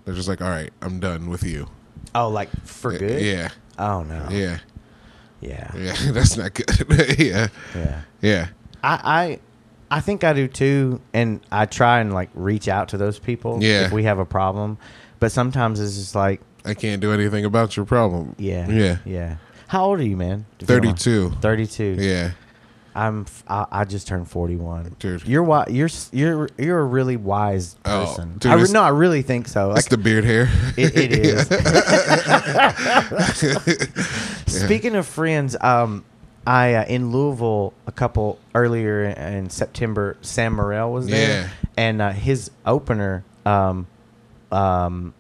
They're just like, all right, I'm done with you. Oh, like for good? Yeah. Oh, no. Yeah. Yeah. Yeah. That's not good. Yeah. Yeah. Yeah. I think I do too, and I try and like reach out to those people if we have a problem. But sometimes it's just like, I can't do anything about your problem. Yeah. How old are you, man? 32. 32. Yeah. I just turned 41. Dude. You're a really wise person. Dude, I really think so. That's the beard hair. It is. Speaking of friends, I in Louisville a couple earlier in September, Sam Morrell was there, and his opener was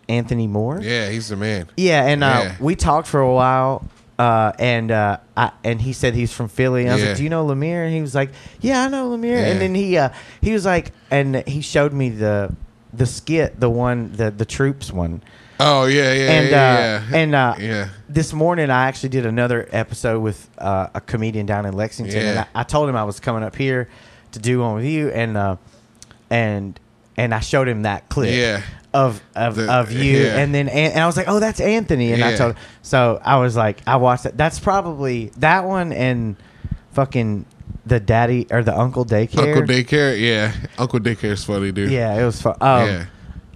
Anthony Moore. Yeah, he's the man. Yeah, and we talked for a while, and he said he's from Philly. And I was like, "Do you know LeMaire?" And he was like, "Yeah, I know LeMaire." Yeah. And then he was like, and he showed me the skit, the Troops one. Oh yeah. And this morning I actually did another episode with a comedian down in Lexington, and I told him I was coming up here to do one with you, and I showed him that clip of you, and then and I was like, oh, that's Anthony, and I told him, so I was like, I watched that. That's probably that one and fucking the daddy or the Uncle Daycare. Uncle Daycare, Uncle Daycare is funny, dude. Yeah, it was fun.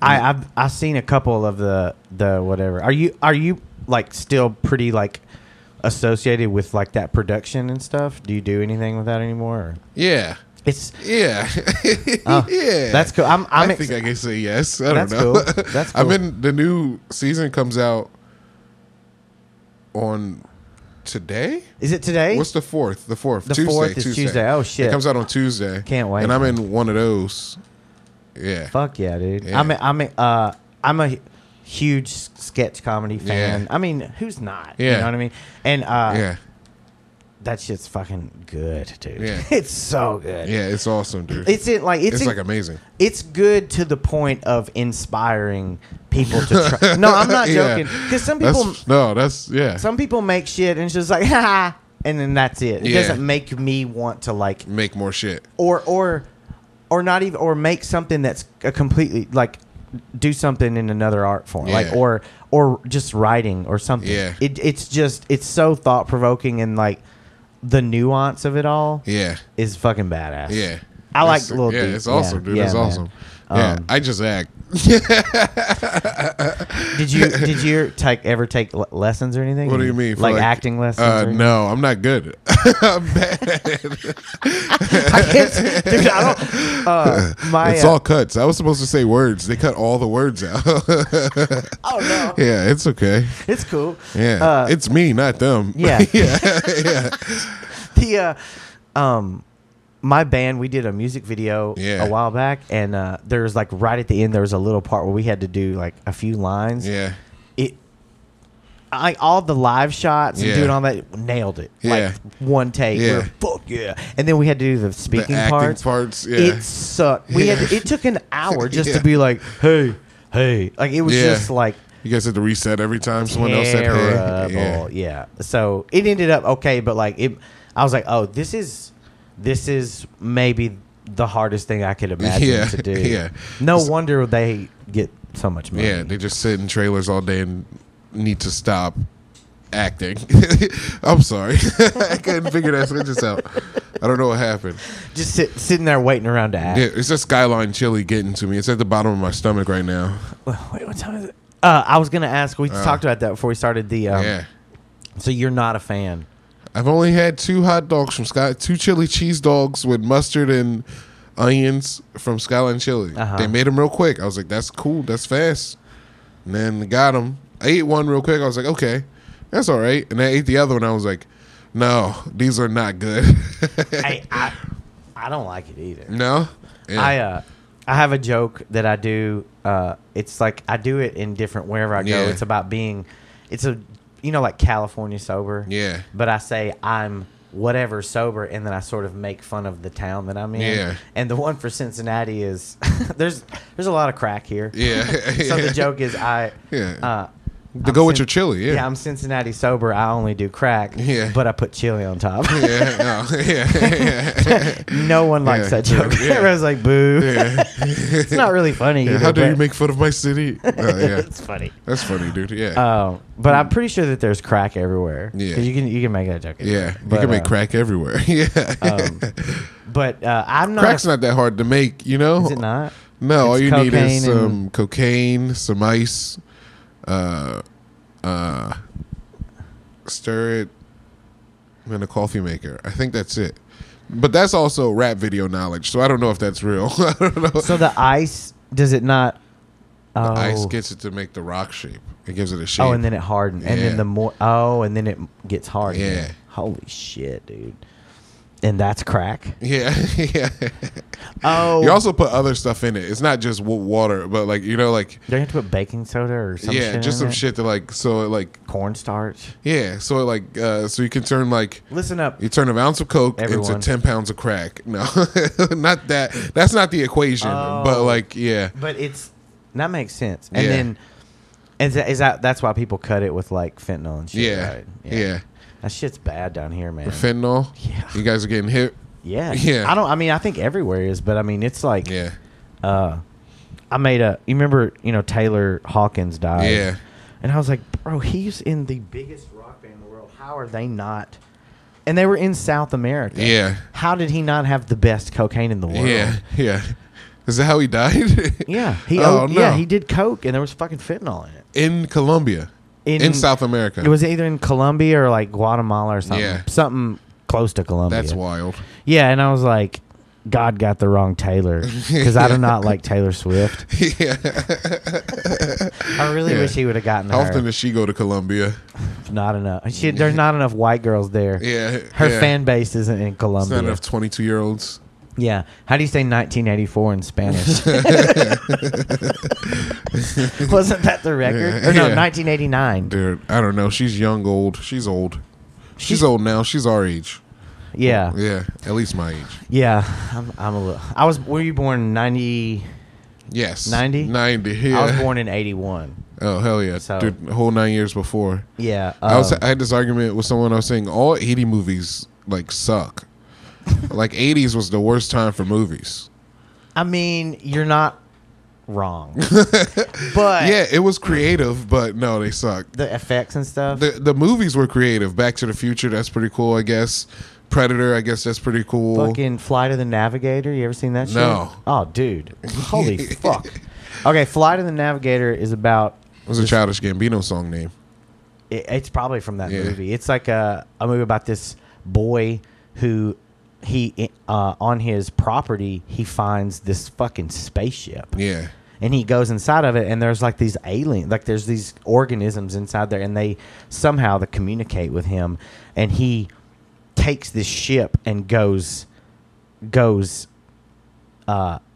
I've seen a couple of the whatever. Are you like still pretty like associated with like that production and stuff? Do you do anything with that anymore? Or? Yeah. It's yeah. That's cool. I think I can say yes. I don't know. Cool. That's cool. the new season comes out on today. Is it today? What's the 4th? The 4th. The 4th is Tuesday. Oh shit! It comes out on Tuesday. Can't wait. And I'm in one of those. Yeah. Fuck yeah, dude. Yeah. I'm a huge sketch comedy fan. Yeah. I mean, who's not? Yeah. You know what I mean? And that shit's fucking good, dude. Yeah. It's so good. Yeah, it's awesome, dude. It's like amazing. It's good to the point of inspiring people to try. No, I'm not joking. Because some people some people make shit and it's just like ha, and then that's it. It doesn't make me want to like make more shit or not even or make something that's a completely like do something in another art form like or just writing or something. Yeah. It's so thought provoking and like the nuance of it all. Yeah. Is fucking badass. Yeah. I like little dude. It's awesome, dude. It's awesome. Yeah. I just act. Did you ever take lessons or anything? What do you mean? Like acting lessons? No, I'm not good. I'm bad. I can't, dude. I don't. It's all cuts. I was supposed to say words. They cut all the words out. Oh no. Yeah, it's okay. It's cool. Yeah, it's me, not them. Yeah. Yeah. My band, we did a music video a while back, and there was like right at the end, there was a little part where we had to do like a few lines. Yeah. All the live shots and doing all that, nailed it. Yeah. Like one take. Yeah. Fuck yeah. And then we had to do the speaking parts. Yeah. It sucked. It took an hour just to be like, hey. Like it was just like. You guys had to reset every time someone else said hey. Yeah. So it ended up okay, but like I was like, oh, this is maybe the hardest thing I could imagine to do. Yeah. No wonder they get so much money. Yeah, they just sit in trailers all day and need to stop acting. I'm sorry. I couldn't figure that switches out. I don't know what happened. Just sitting there waiting around to act. Yeah, it's a Skyline chili getting to me. It's at the bottom of my stomach right now. Wait, what time is it? I was going to ask, we talked about that before we started the... So you're not a fan? I've only had 2 hot dogs from 2 chili cheese dogs with mustard and onions from Skyline Chili. They made them real quick. I was like, that's cool. That's fast. And then got them. I ate one real quick. I was like, okay, that's all right. And I ate the other one. I was like, no, these are not good. I don't like it either. No? Yeah. I have a joke that I do. It's like I do it in different wherever I go. It's about being, like California sober. Yeah. But I say I'm whatever sober, and then I sort of make fun of the town that I'm in. Yeah. And the one for Cincinnati is there's a lot of crack here. Yeah. So the joke is to go with your chili, yeah, I'm Cincinnati sober. I only do crack, but I put chili on top. No one likes that joke. Everyone's like, boo. Yeah. It's not really funny. How dare you make fun of my city? It's funny. That's funny, dude. Yeah. But I'm pretty sure that there's crack everywhere. Yeah. You can make that joke. Yeah. But, you can make crack everywhere. Yeah. But I'm not. Crack's not that hard to make, you know? Is it not? No, all you need is some cocaine, some ice. Stir it, and a coffee maker. I think that's it. But that's also rap video knowledge, so I don't know if that's real. I don't know. So the ice, does it not? The ice gets it to make the rock shape. It gives it a shape. Oh, and then it hardens. And then the more... Oh, and then it gets hard. Yeah. Again. Holy shit, dude. And that's crack? Yeah. Yeah. Oh. You also put other stuff in it. It's not just water, but like, you know, like... Do you have to put baking soda or something? Yeah, just some shit to like... So it like... Cornstarch? Yeah. So it like... so you can turn like... Listen up. You turn an ounce of Coke into 10 pounds of crack. No. Not that. That's not the equation. But like, yeah. But it's... That makes sense. And then... Is that's why people cut it with like fentanyl and shit, right? Yeah. That shit's bad down here, man. With fentanyl? Yeah. You guys are getting hit? Yeah. Yeah. I think everywhere is, but I mean, it's like... Yeah. I made you remember, Taylor Hawkins died? Yeah. And I was like, bro, he's in the biggest rock band in the world. How are they not... And they were in South America. Yeah. How did he not have the best cocaine in the world? Yeah. Yeah. Is that how he died? Yeah. He did coke, and there was fucking fentanyl in it. In Colombia. In South America. It was either in Colombia or like Guatemala or something. Yeah. Something close to Colombia. That's wild. Yeah, and I was like, God got the wrong Taylor. Because I do not like Taylor Swift. Yeah. I really wish he would have gotten her. How often does she go to Colombia? Not enough. There's not enough white girls there. Yeah. Her fan base isn't in Colombia. It's not enough 22-year-olds. Yeah. How do you say 1984 in Spanish? Wasn't that the record? Or no, 1989. Dude, I don't know. She's young, old. She's old. She's old now. She's our age. Yeah. Yeah, at least my age. Yeah, I'm a little. Were you born in 90? Yes. 90? 90, yeah. I was born in 81. Oh, hell yeah. So, dude, a whole 9 years before. Yeah. I had this argument with someone. I was saying all 80 movies, like, suck. Like, 80s was the worst time for movies. I mean, you're not wrong. But yeah, it was creative, but no, they suck. The effects and stuff? The movies were creative. Back to the Future, that's pretty cool, I guess. Predator, I guess that's pretty cool. Fucking Flight of the Navigator. You ever seen that shit? No. Oh, dude. Holy fuck. Okay, Flight of the Navigator is about... It was a Childish Gambino song name. It's probably from that movie. It's like a movie about this boy who he on his property he finds this fucking spaceship. Yeah. And he goes inside of it, and there's like these aliens, like there's these organisms inside there, and they communicate with him, and he takes this ship and goes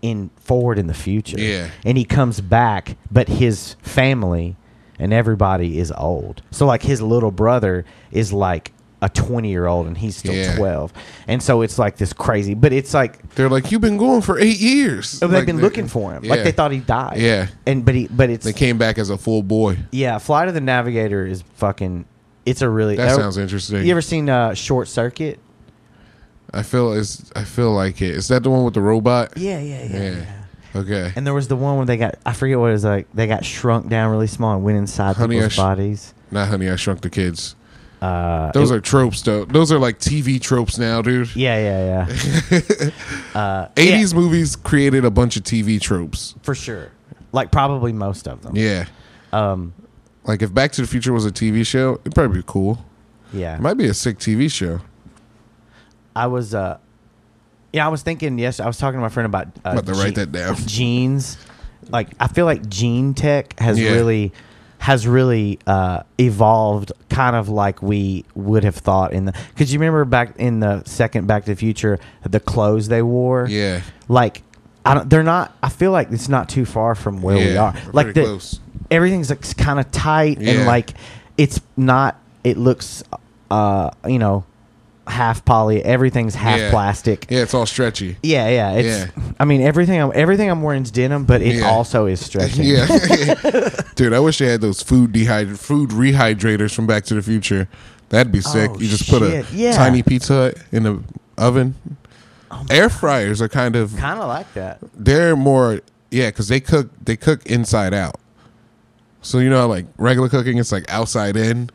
in forward in the future. Yeah. And he comes back, but his family and everybody is old. So like his little brother is like a 20-year-old and he's still 12. And so it's like this crazy, but it's like they're like, you've been going for 8 years. They've been looking for him. Like they thought he died. Yeah. And but it's they came back as a full boy. Yeah, Flight of the Navigator is fucking it's a really that sounds interesting. You ever seen Short Circuit? I feel like it. Is that the one with the robot? Yeah. Okay. And there was the one where I forget what it was like. They got shrunk down really small and went inside people's bodies. Not Honey, I Shrunk the Kids. Those are tropes, though. Those are like TV tropes now, dude. Yeah. 80s movies created a bunch of TV tropes. For sure. Like probably most of them. Yeah. Like if Back to the Future was a TV show, it'd probably be cool. Yeah. It might be a sick TV show. I was thinking I was talking to my friend about I'm about to write that down. Genes. Like I feel like gene tech has really evolved kind of like we would have thought because you remember back in the second Back to the Future the clothes they wore? Yeah. Like I feel like it's not too far from where we are. Like close. Everything's like kind of tight and like it's not it looks half poly, everything's half plastic. Yeah, it's all stretchy. Yeah. It's I mean everything I'm wearing is denim, but it also is stretchy. Yeah. Dude, I wish they had those food rehydrators from Back to the Future. That'd be sick. You just put a tiny Pizza Hut in the oven. Air fryers are kind of like that. They're more because they cook inside out. So you know how like regular cooking it's like outside in.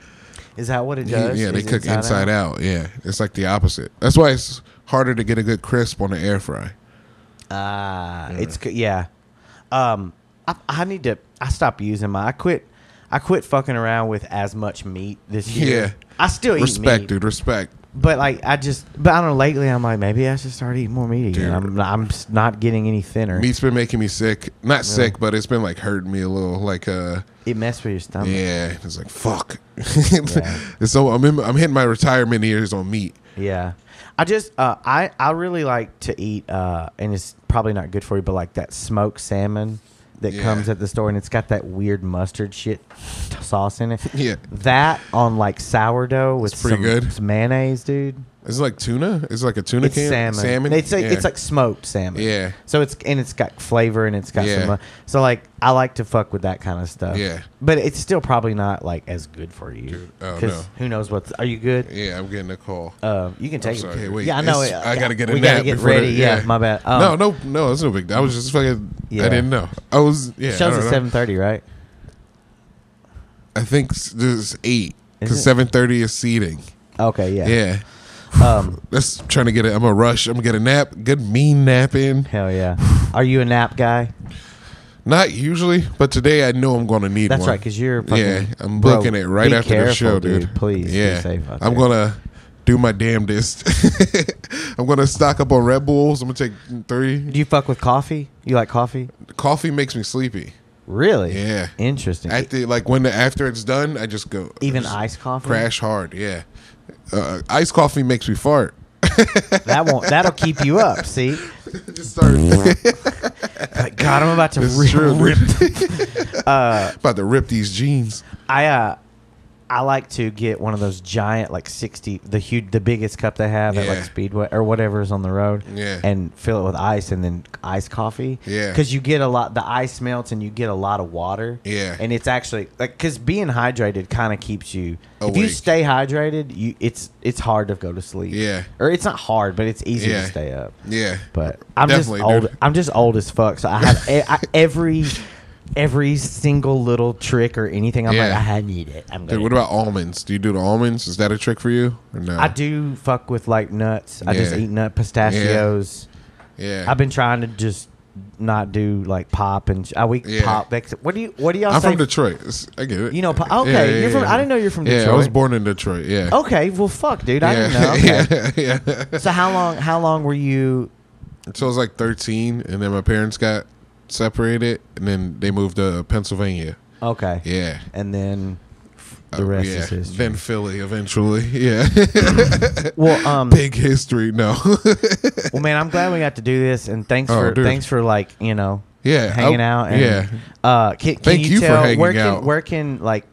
Is that what it does? Yeah, they cook inside out. Yeah, it's like the opposite. That's why it's harder to get a good crisp on the air fry. It's I stopped using mine. I quit fucking around with as much meat this year. Yeah, I still eat meat, dude. Respect. But like I don't know. Lately, I'm like maybe I should start eating more meat again. I'm not getting any thinner. Meat's been making me sick. Not sick, but it's been like hurting me a little. Like it messed with your stomach. Yeah, it's like fuck. So I'm hitting my retirement years on meat. Yeah, I just I really like to eat and it's probably not good for you, but like that smoked salmon that comes at the store and it's got that weird mustard shit sauce in it. Yeah, that on like sourdough with some mayonnaise, dude. Is it like tuna? Is it like a tuna can? Salmon. It's like smoked salmon. Yeah. So it's got flavor and it's got some. So like I like to fuck with that kind of stuff. Yeah. But it's still probably not like as good for you. Dude, oh no. Who knows what? Are you good? Yeah, I'm getting a call. You can take it. Okay, wait. Yeah, I know. I gotta get a nap. We gotta get ready. Yeah, my bad. No, it's no big deal. I was just fucking. I didn't know. I was. Yeah. Show's at 7:30, right? I think there's 8 because 7:30 is seating. Okay. Yeah. Yeah. That's trying to get it. I'm gonna rush. I'm gonna get a nap. Good mean nap in. Hell yeah. Are you a nap guy? Not usually, but today I know I'm gonna need one. That's right, because you're fucking, I'm booking it right after the show, dude. Please, yeah. Be safe out I'm there. gonna do my damnedest. I'm gonna stock up on Red Bulls. I'm gonna take 3. Do you fuck with coffee? You like coffee? Coffee makes me sleepy. Really? Yeah. Interesting. After it's done, I just go. Even iced coffee? Crash hard. Yeah. Iced coffee makes me fart. That'll keep you up. See. Just start. God, I'm about to rip. About to rip these jeans. I I like to get one of those giant, like 60, the biggest cup they have at like Speedway or whatever is on the road. Yeah. And fill it with ice and then iced coffee. Yeah. Because you get a lot, the ice melts and you get a lot of water. Yeah. And it's actually, like, because being hydrated kind of keeps you, awake. if you stay hydrated, it's hard to go to sleep. Yeah. Or it's not hard, but it's easy to stay up. Yeah. But I'm definitely, just old. dude. I'm just old as fuck. So I have every single little trick or anything. I'm like, I need it. Dude, what about almonds? Do you do the almonds? Is that a trick for you or no? I do fuck with like nuts. I just eat pistachios. Yeah. I've been trying to just not do like pop and pop. What do y'all I'm say? from Detroit. I get it. You know, okay. You're from. I didn't know you're from Detroit. Yeah, I was born in Detroit. Yeah. Okay. Well, fuck, dude. I didn't know. Okay. Yeah. So how long were you? So I was like 13, and then my parents got separated, and then they moved to Pennsylvania. Okay. Yeah. And then the rest is history. Then Philly eventually. Yeah. Well, big history. No. Well, man, I'm glad we got to do this, and thanks for like hanging out. And, can Thank you tell for hanging out. Where can like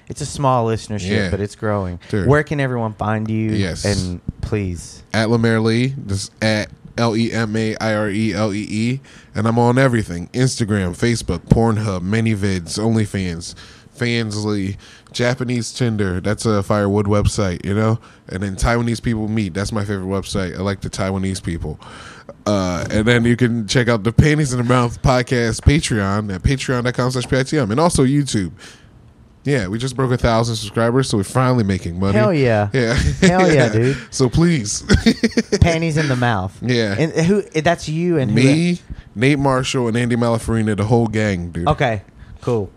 it's a small listenership, but it's growing. Dude. Where can everyone find you? Yes. And please At LeMaire Lee. Just at LeMairelee. And I'm on everything. Instagram, Facebook, Pornhub, ManyVids, OnlyFans, Fansly, Japanese Tinder. That's a Firewood website, you know? And then Taiwanese People Meet. That's my favorite website. I like the Taiwanese people. And then you can check out the Panties in the Mouth podcast Patreon at patreon.com/PITM. And also YouTube. Yeah, we just broke 1,000 subscribers, so we're finally making money. Hell yeah. Yeah. Hell yeah, dude. So please. Panties in the Mouth. Yeah. And who? That's you and me, Nate Marshall, and Andy Malafarina, the whole gang, dude. Okay. Cool.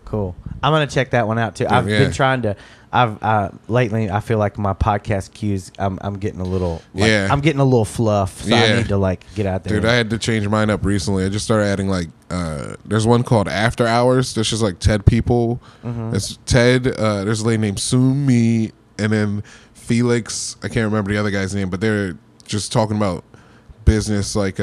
I'm gonna check that one out too. I've been trying to. Lately I feel like my podcast cues. I'm getting a little. I'm getting a little fluff. So I need to like get out there. Dude, I had to change mine up recently. I just started adding like. There's one called After Hours. There's just like TED people. Mm-hmm. It's TED. There's a lady named Sumi, and then Felix. I can't remember the other guy's name, but they're just talking about business, like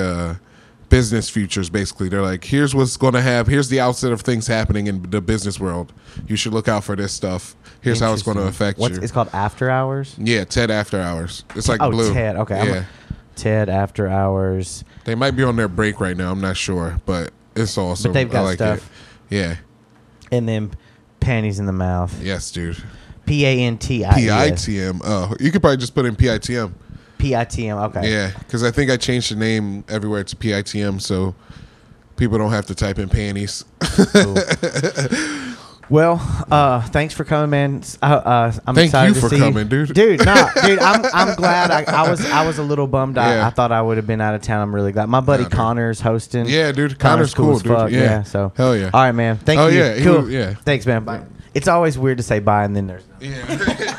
business futures. Basically, they're like, here's what's going to happen. Here's the outset of things happening in the business world. You should look out for this stuff. Here's how it's going to affect you. It's called After Hours? Yeah, TED After Hours. It's like blue. TED. Okay. Yeah. TED After Hours. They might be on their break right now. I'm not sure, but it's awesome. But they've got I like stuff. It. Yeah. And then Panties in the Mouth. Yes, dude. PANTIES. PITM. Oh, you could probably just put in PITM. PITM. Okay. Yeah, because I think I changed the name everywhere to PITM, so people don't have to type in panties. Cool. Well, thanks for coming, man. I'm Thank excited you to for see coming, dude. Dude, I'm glad. I was a little bummed. I thought I would have been out of town. I'm really glad. My buddy Connor's hosting. Yeah, dude. Connor's cool, dude. Fuck. Yeah. So hell yeah. All right, man. Thank you. Yeah. Cool. Yeah. Thanks, man. Bye. It's always weird to say bye and then there's. Yeah.